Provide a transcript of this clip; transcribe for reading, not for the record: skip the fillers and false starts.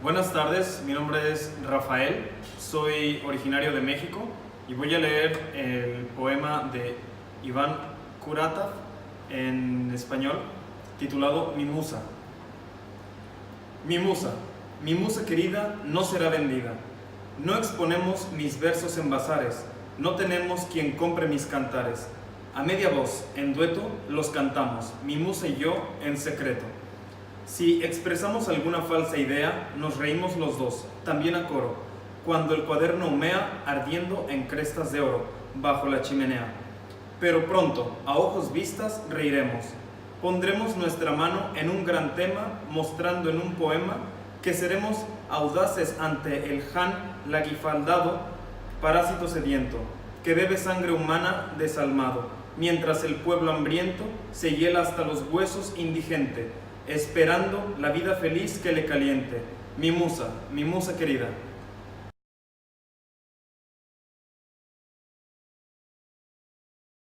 Buenas tardes, mi nombre es Rafael, soy originario de México y voy a leer el poema de Iván Kuratov en español titulado Mi Musa. Mi musa querida no será vendida. No exponemos mis versos en bazares, no tenemos quien compre mis cantares. A media voz, en dueto, los cantamos, mi musa y yo en secreto. Si expresamos alguna falsa idea, nos reímos los dos, también a coro, cuando el cuaderno humea ardiendo en crestas de oro, bajo la chimenea. Pero pronto, a ojos vistas, reiremos. Pondremos nuestra mano en un gran tema, mostrando en un poema que seremos audaces ante el jan laguifaldado, parásito sediento, que bebe sangre humana desalmado, mientras el pueblo hambriento se hiela hasta los huesos indigente, esperando la vida feliz que le caliente. Mi musa querida.